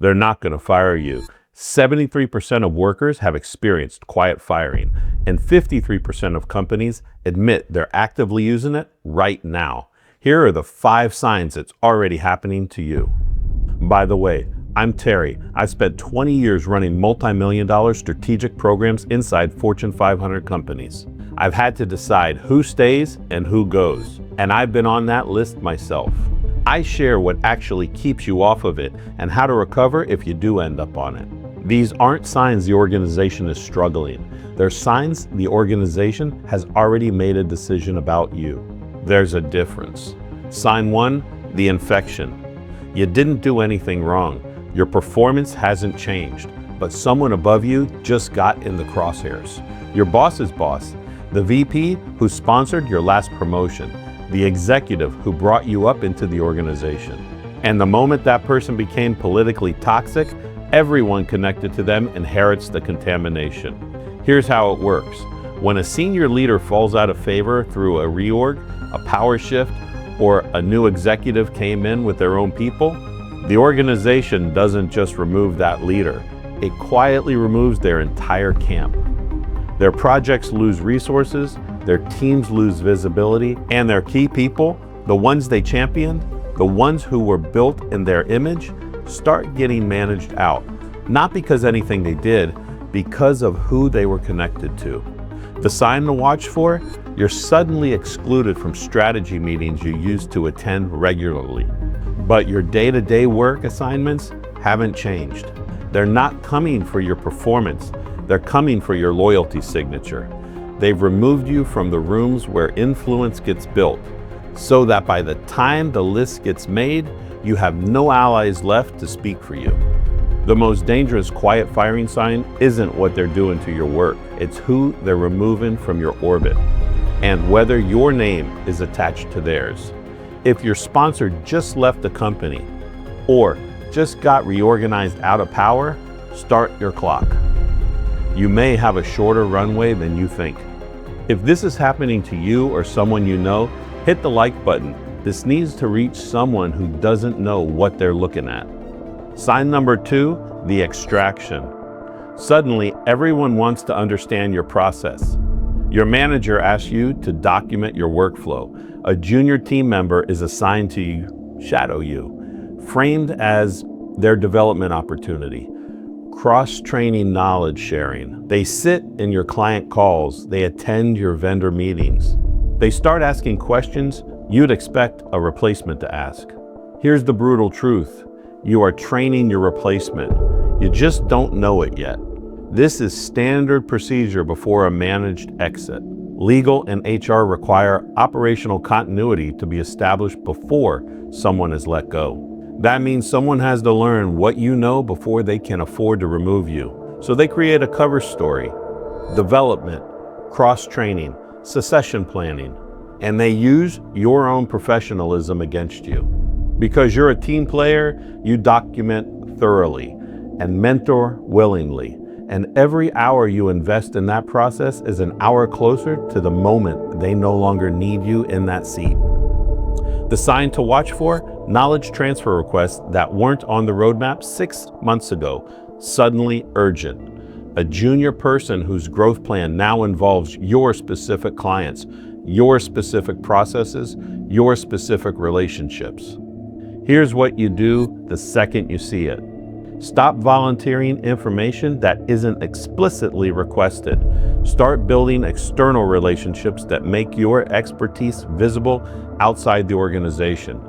They're not going to fire you. 73% of workers have experienced quiet firing, and 53% of companies admit they're actively using it right now. Here are the 5 signs it's already happening to you. By the way, I'm Terry. I spent 20 years running multi-million-dollar strategic programs inside Fortune 500 companies. I've had to decide who stays and who goes, and I've been on that list myself. I share what actually keeps you off of it and how to recover if you do end up on it. These aren't signs the organization is struggling. They're signs the organization has already made a decision about you. There's a difference. Sign 1, the infection. You didn't do anything wrong. Your performance hasn't changed, but someone above you just got in the crosshairs. Your boss's boss, the VP who sponsored your last promotion, the executive who brought you up into the organization. And the moment that person became politically toxic, everyone connected to them inherits the contamination. Here's how it works. When a senior leader falls out of favor through a reorg, a power shift, or a new executive came in with their own people, the organization doesn't just remove that leader, it quietly removes their entire camp. Their projects lose resources, their teams lose visibility, and their key people, the ones they championed, the ones who were built in their image, start getting managed out. Not because anything they did, because of who they were connected to. The sign to watch for, you're suddenly excluded from strategy meetings you used to attend regularly. But your day-to-day work assignments haven't changed. They're not coming for your performance, they're coming for your loyalty signature. They've removed you from the rooms where influence gets built, so that by the time the list gets made, you have no allies left to speak for you. The most dangerous quiet firing sign isn't what they're doing to your work, it's who they're removing from your orbit, and whether your name is attached to theirs. If your sponsor just left the company, or just got reorganized out of power, start your clock. You may have a shorter runway than you think. If this is happening to you or someone you know, hit the like button. This needs to reach someone who doesn't know what they're looking at. Sign number 2, the extraction. Suddenly, everyone wants to understand your process. Your manager asks you to document your workflow. A junior team member is assigned to shadow you, framed as their development opportunity. Cross-training knowledge sharing. They sit in your client calls. They attend your vendor meetings. They start asking questions you'd expect a replacement to ask. Here's the brutal truth. You are training your replacement. You just don't know it yet. This is standard procedure before a managed exit. Legal and HR require operational continuity to be established before someone is let go. That means someone has to learn what you know before they can afford to remove you. So they create a cover story, development, cross-training, succession planning, and they use your own professionalism against you. Because you're a team player, you document thoroughly and mentor willingly. And every hour you invest in that process is an hour closer to the moment they no longer need you in that seat. The sign to watch for, knowledge transfer requests that weren't on the roadmap 6 months ago, suddenly urgent. A junior person whose growth plan now involves your specific clients, your specific processes, your specific relationships. Here's what you do the second you see it. Stop volunteering information that isn't explicitly requested. Start building external relationships that make your expertise visible outside the organization.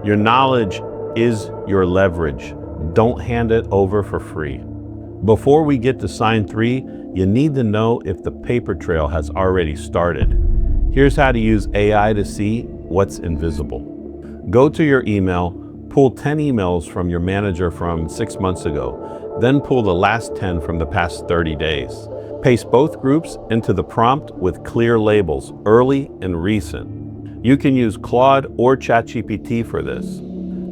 Your knowledge is your leverage. Don't hand it over for free. Before we get to sign 3, you need to know if the paper trail has already started. Here's how to use AI to see what's invisible. Go to your email, pull 10 emails from your manager from 6 months ago, then pull the last 10 from the past 30 days. Paste both groups into the prompt with clear labels, early and recent. You can use Claude or ChatGPT for this.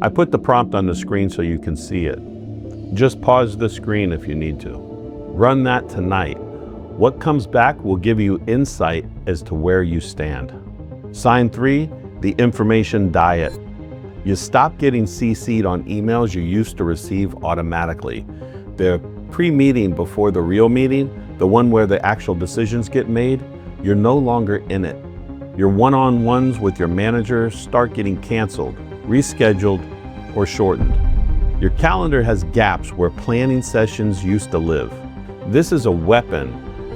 I put the prompt on the screen so you can see it. Just pause the screen if you need to. Run that tonight. What comes back will give you insight as to where you stand. Sign 3, the information diet. You stop getting CC'd on emails you used to receive automatically. The pre-meeting before the real meeting, the one where the actual decisions get made, you're no longer in it. Your one-on-ones with your manager start getting canceled, rescheduled, or shortened. Your calendar has gaps where planning sessions used to live. This is a weapon,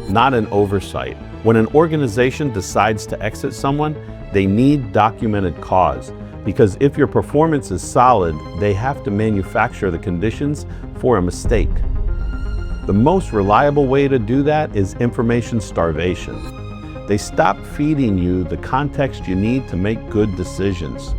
not an oversight. When an organization decides to exit someone, they need documented cause. Because if your performance is solid, they have to manufacture the conditions for a mistake. The most reliable way to do that is information starvation. They stop feeding you the context you need to make good decisions.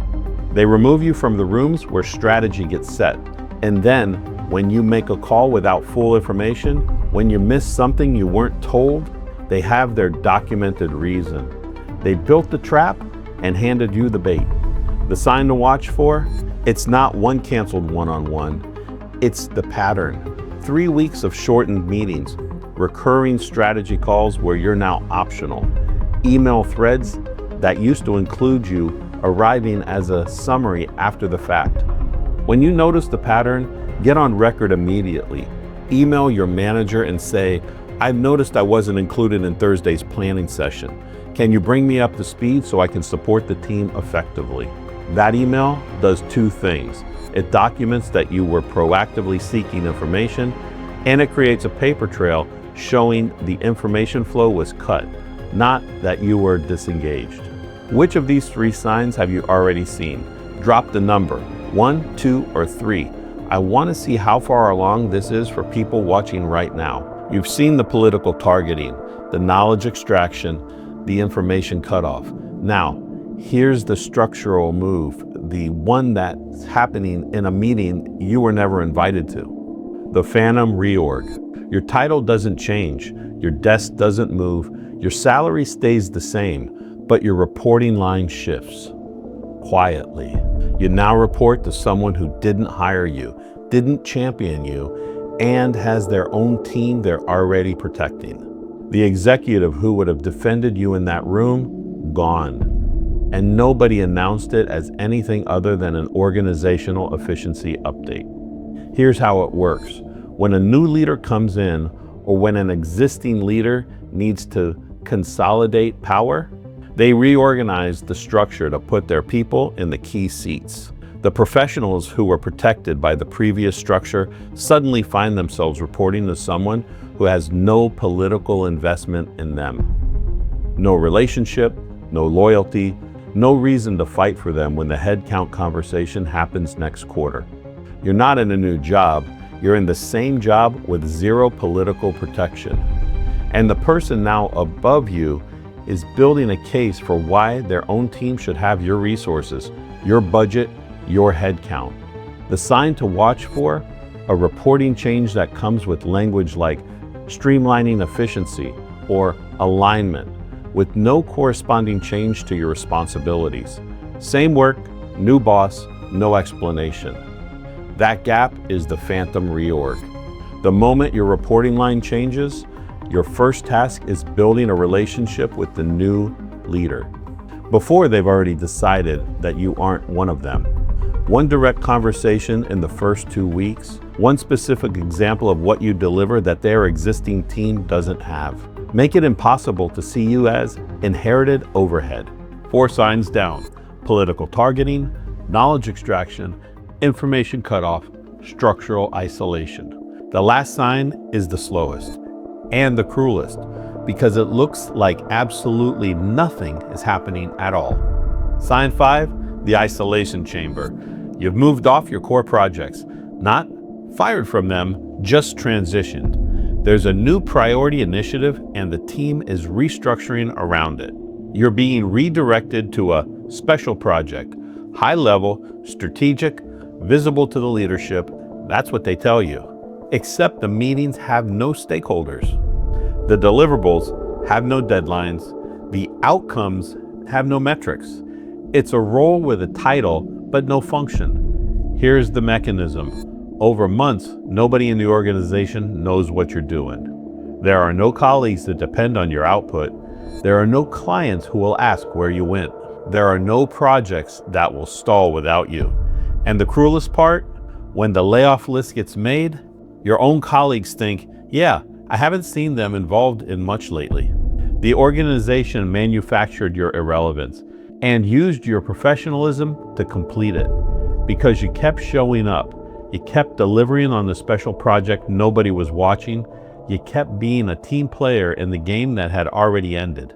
They remove you from the rooms where strategy gets set. And then, when you make a call without full information, when you miss something you weren't told, they have their documented reason. They built the trap and handed you the bait. The sign to watch for? It's not one canceled one-on-one, it's the pattern. 3 weeks of shortened meetings, recurring strategy calls where you're now optional, email threads that used to include you arriving as a summary after the fact. When you notice the pattern, get on record immediately. Email your manager and say, "I've noticed I wasn't included in Thursday's planning session. Can you bring me up to speed so I can support the team effectively?" That email does two things. It documents that you were proactively seeking information, and it creates a paper trail showing the information flow was cut, not that you were disengaged. Which of these 3 signs have you already seen? Drop the number, 1, 2, or 3. I want to see how far along this is for people watching right now. You've seen the political targeting, the knowledge extraction, the information cutoff. Now, here's the structural move, the one that's happening in a meeting you were never invited to. The phantom reorg. Your title doesn't change, your desk doesn't move, your salary stays the same, but your reporting line shifts. Quietly. You now report to someone who didn't hire you, didn't champion you, and has their own team they're already protecting. The executive who would have defended you in that room, gone. And nobody announced it as anything other than an organizational efficiency update. Here's how it works. When a new leader comes in, or when an existing leader needs to consolidate power, they reorganize the structure to put their people in the key seats. The professionals who were protected by the previous structure suddenly find themselves reporting to someone who has no political investment in them. No relationship, no loyalty, no reason to fight for them when the headcount conversation happens next quarter. You're not in a new job, you're in the same job with 0 political protection. And the person now above you is building a case for why their own team should have your resources, your budget, your headcount. The sign to watch for? A reporting change that comes with language like streamlining efficiency or alignment, with no corresponding change to your responsibilities. Same work, new boss, no explanation. That gap is the phantom reorg. The moment your reporting line changes, your first task is building a relationship with the new leader, before they've already decided that you aren't one of them. One direct conversation in the first 2 weeks, one specific example of what you deliver that their existing team doesn't have. Make it impossible to see you as inherited overhead. 4 signs down: political targeting, knowledge extraction, information cutoff, structural isolation. The last sign is the slowest and the cruelest, because it looks like absolutely nothing is happening at all. Sign 5, the isolation chamber. You've moved off your core projects, not fired from them, just transitioned. There's a new priority initiative and the team is restructuring around it. You're being redirected to a special project, high level, strategic, visible to the leadership. That's what they tell you. Except the meetings have no stakeholders. The deliverables have no deadlines. The outcomes have no metrics. It's a role with a title, but no function. Here's the mechanism. Over months, nobody in the organization knows what you're doing. There are no colleagues that depend on your output. There are no clients who will ask where you went. There are no projects that will stall without you. And the cruelest part, when the layoff list gets made, your own colleagues think, yeah, I haven't seen them involved in much lately. The organization manufactured your irrelevance and used your professionalism to complete it because you kept showing up. You kept delivering on the special project nobody was watching. You kept being a team player in the game that had already ended.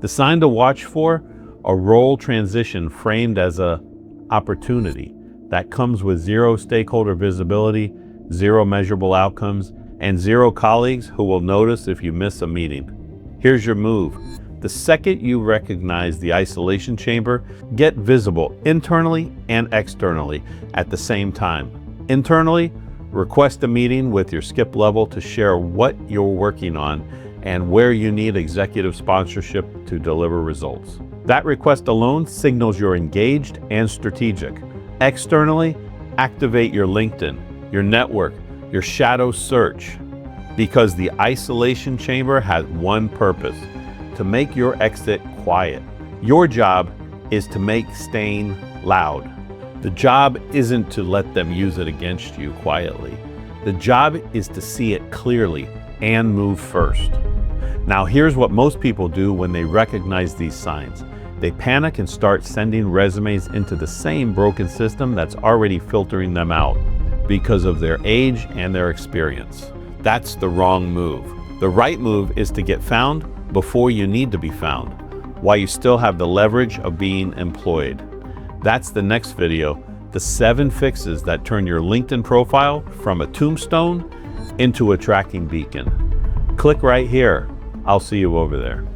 The sign to watch for, a role transition framed as an opportunity that comes with zero stakeholder visibility, zero measurable outcomes, and zero colleagues who will notice if you miss a meeting. Here's your move. The second you recognize the isolation chamber, get visible internally and externally at the same time. Internally, request a meeting with your skip level to share what you're working on and where you need executive sponsorship to deliver results. That request alone signals you're engaged and strategic. Externally, activate your LinkedIn, your network, your shadow search, because the isolation chamber has one purpose: to make your exit quiet. Your job is to make staying loud. The job isn't to let them use it against you quietly. The job is to see it clearly and move first. Now here's what most people do when they recognize these signs. They panic and start sending resumes into the same broken system that's already filtering them out because of their age and their experience. That's the wrong move. The right move is to get found before you need to be found, while you still have the leverage of being employed. That's the next video, the 7 fixes that turn your LinkedIn profile from a tombstone into a tracking beacon. Click right here. I'll see you over there.